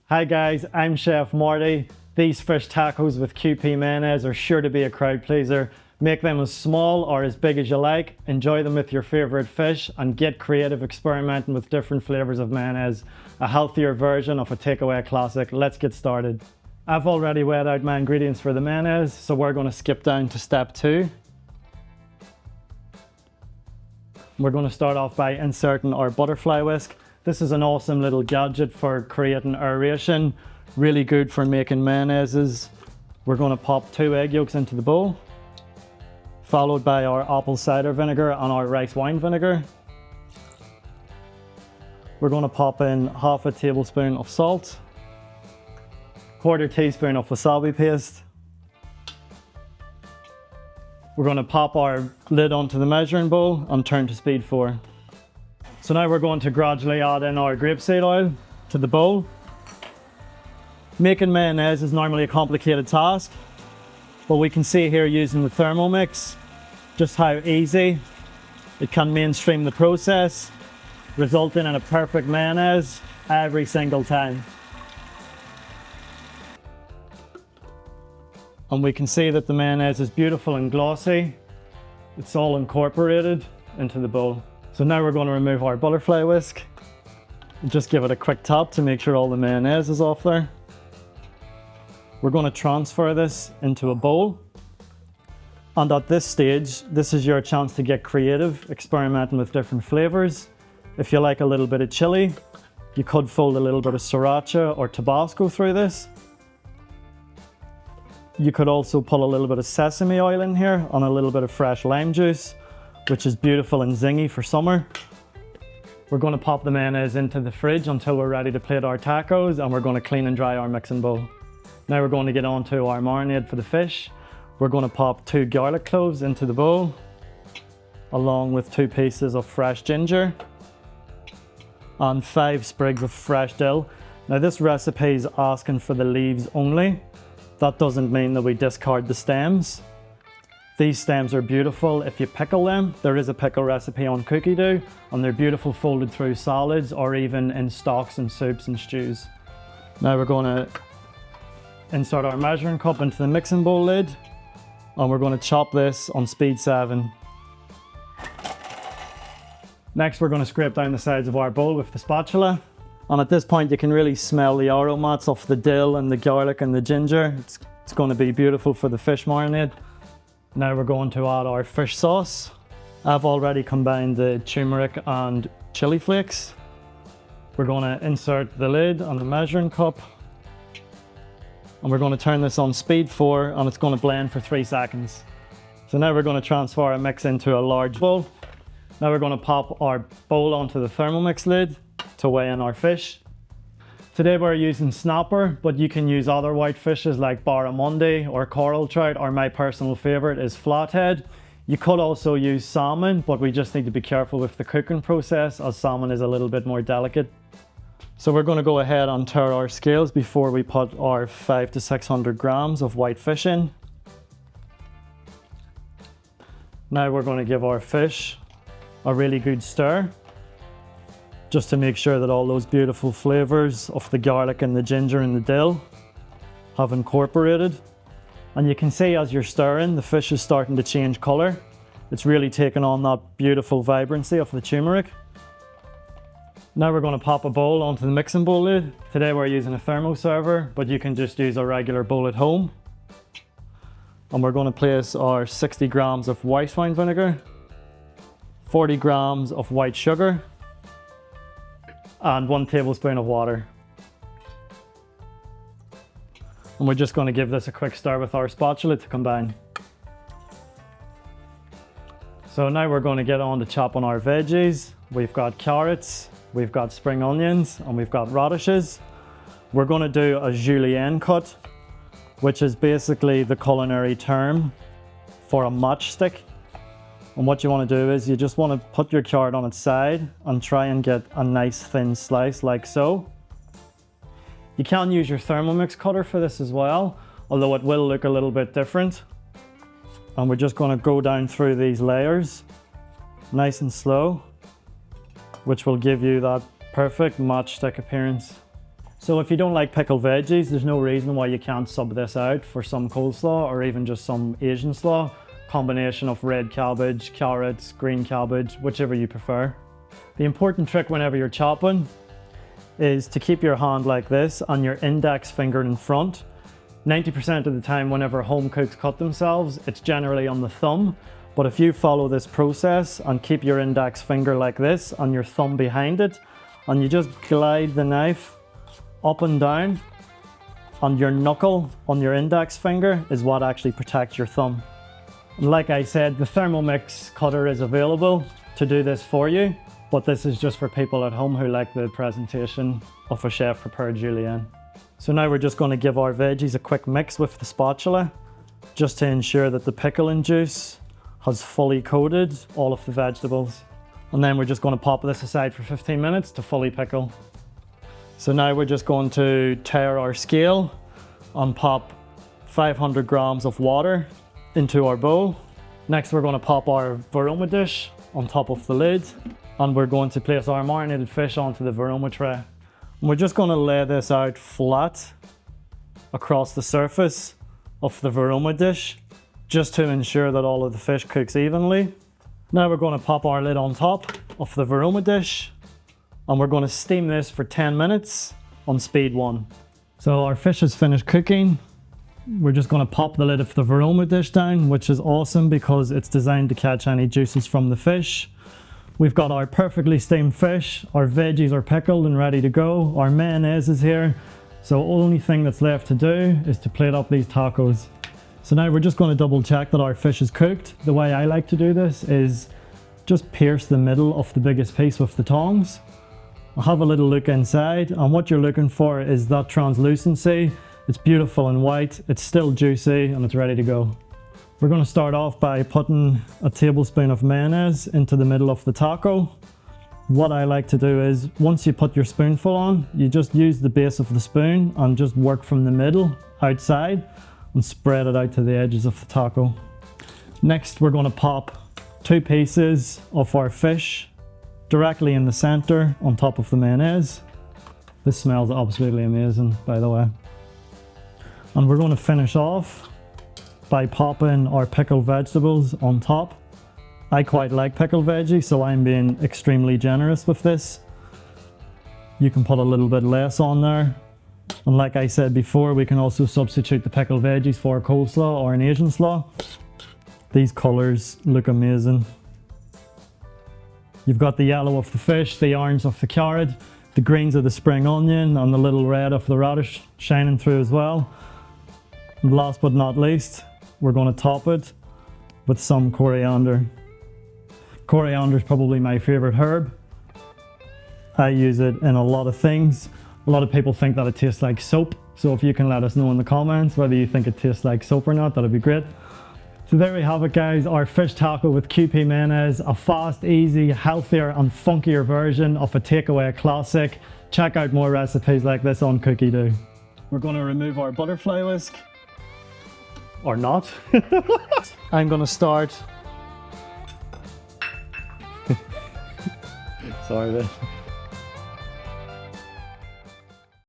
Hi guys, I'm Chef Marty. These fish tacos with Kewpie Mayonnaise are sure to be a crowd pleaser. Make them as small or as big as you like, enjoy them with your favourite fish, and get creative experimenting with different flavours of mayonnaise. A healthier version of a takeaway classic. Let's get started. I've already weighed out my ingredients for the mayonnaise, so we're going to skip down to step 2. We're going to start off by inserting our butterfly whisk. This is an awesome little gadget for creating aeration, really good for making mayonnaises. We're going to pop 2 egg yolks into the bowl, followed by our apple cider vinegar and our rice wine vinegar. We're going to pop in half a tablespoon of salt, 1/4 teaspoon of wasabi paste. We're going to pop our lid onto the measuring bowl and turn to speed 4. So now we're going to gradually add in our grapeseed oil to the bowl. Making mayonnaise is normally a complicated task, but we can see here using the Thermomix just how easy it can mainstream the process, resulting in a perfect mayonnaise every single time. And we can see that the mayonnaise is beautiful and glossy. It's all incorporated into the bowl. So now we're going to remove our butterfly whisk and just give it a quick tap to make sure all the mayonnaise is off there. We're going to transfer this into a bowl. And at this stage, this is your chance to get creative, experimenting with different flavors. If you like a little bit of chili, you could fold a little bit of sriracha or Tabasco through this. You could also put a little bit of sesame oil in here and a little bit of fresh lime juice, which is beautiful and zingy for summer. We're going to pop the mayonnaise into the fridge until we're ready to plate our tacos, and we're going to clean and dry our mixing bowl. Now we're going to get on to our marinade for the fish. We're going to pop 2 garlic cloves into the bowl, along with 2 pieces of fresh ginger and 5 sprigs of fresh dill. Now this recipe is asking for the leaves only. That doesn't mean that we discard the stems. These stems are beautiful if you pickle them. There is a pickle recipe on Cookidoo, and they're beautiful folded through salads or even in stocks and soups and stews. Now we're going to insert our measuring cup into the mixing bowl lid, and we're going to chop this on speed 7. Next we're going to scrape down the sides of our bowl with the spatula. And at this point you can really smell the aromats of the dill and the garlic and the ginger. It's going to be beautiful for the fish marinade. Now we're going to add our fish sauce. I've already combined the turmeric and chili flakes. We're going to insert the lid on the measuring cup. And we're going to turn this on speed 4, and it's going to blend for 3 seconds. So now we're going to transfer our mix into a large bowl. Now we're going to pop our bowl onto the Thermomix lid to weigh in our fish. Today we're using snapper, but you can use other white fishes like barramundi or coral trout, or my personal favourite is flathead. You could also use salmon, but we just need to be careful with the cooking process, as salmon is a little bit more delicate. So we're going to go ahead and tare our scales before we put our 500 to 600 grams of white fish in. Now we're going to give our fish a really good stir, just to make sure that all those beautiful flavours of the garlic and the ginger and the dill have incorporated. And you can see as you're stirring, the fish is starting to change colour. It's really taking on that beautiful vibrancy of the turmeric. Now we're going to pop a bowl onto the mixing bowl lid. Today we're using a thermo server, but you can just use a regular bowl at home. And we're going to place our 60 grams of white wine vinegar, 40 grams of white sugar, and 1 tablespoon of water. And we're just going to give this a quick stir with our spatula to combine. So now we're going to get on to chopping our veggies. We've got carrots, we've got spring onions, and we've got radishes. We're going to do a julienne cut, which is basically the culinary term for a matchstick. And what you want to do is you just want to put your carrot on its side and try and get a nice thin slice like so. You can use your Thermomix cutter for this as well, although it will look a little bit different. And we're just going to go down through these layers nice and slow, which will give you that perfect matchstick appearance. So if you don't like pickled veggies, there's no reason why you can't sub this out for some coleslaw or even just some Asian slaw. Combination of red cabbage, carrots, green cabbage, whichever you prefer. The important trick whenever you're chopping is to keep your hand like this on your index finger in front. 90% of the time whenever home cooks cut themselves, it's generally on the thumb. But if you follow this process and keep your index finger like this on your thumb behind it, and you just glide the knife up and down, and your knuckle on your index finger is what actually protects your thumb. And like I said, the Thermomix cutter is available to do this for you, but this is just for people at home who like the presentation of a chef prepared julienne. So now we're just going to give our veggies a quick mix with the spatula, just to ensure that the pickling juice has fully coated all of the vegetables. And then we're just going to pop this aside for 15 minutes to fully pickle. So now we're just going to tare our scale and pop 500 grams of water into our bowl. Next we're going to pop our varoma dish on top of the lid, and we're going to place our marinated fish onto the varoma tray. And we're just going to lay this out flat across the surface of the varoma dish, just to ensure that all of the fish cooks evenly. Now we're going to pop our lid on top of the varoma dish, and we're going to steam this for 10 minutes on speed 1. So our fish has finished cooking. We're just going to pop the lid of the varoma dish down, which is awesome because it's designed to catch any juices from the fish. We've got our perfectly steamed fish, our veggies are pickled and ready to go, our mayonnaise is here. So only thing that's left to do is to plate up these tacos. So now we're just going to double check that our fish is cooked. The way I like to do this is just pierce the middle of the biggest piece with the tongs. I'll have a little look inside, and what you're looking for is that translucency. It's beautiful and white, it's still juicy, and it's ready to go. We're going to start off by putting a tablespoon of mayonnaise into the middle of the taco. What I like to do is, once you put your spoonful on, you just use the base of the spoon and just work from the middle outside and spread it out to the edges of the taco. Next, we're going to pop 2 pieces of our fish directly in the center on top of the mayonnaise. This smells absolutely amazing, by the way. And we're going to finish off by popping our pickled vegetables on top. I quite like pickled veggies, so I'm being extremely generous with this. You can put a little bit less on there. And like I said before, we can also substitute the pickled veggies for a coleslaw or an Asian slaw. These colors look amazing. You've got the yellow of the fish, the orange of the carrot, the greens of the spring onion, and the little red of the radish shining through as well. And last but not least, we're going to top it with some coriander. Coriander is probably my favorite herb. I use it in a lot of things. A lot of people think that it tastes like soap. So if you can let us know in the comments whether you think it tastes like soap or not, that'd be great. So there we have it, guys, our fish taco with Kewpie mayonnaise, a fast, easy, healthier and funkier version of a takeaway classic. Check out more recipes like this on Cookidoo. We're going to remove our butterfly whisk. Or not. I'm going to start. Sorry,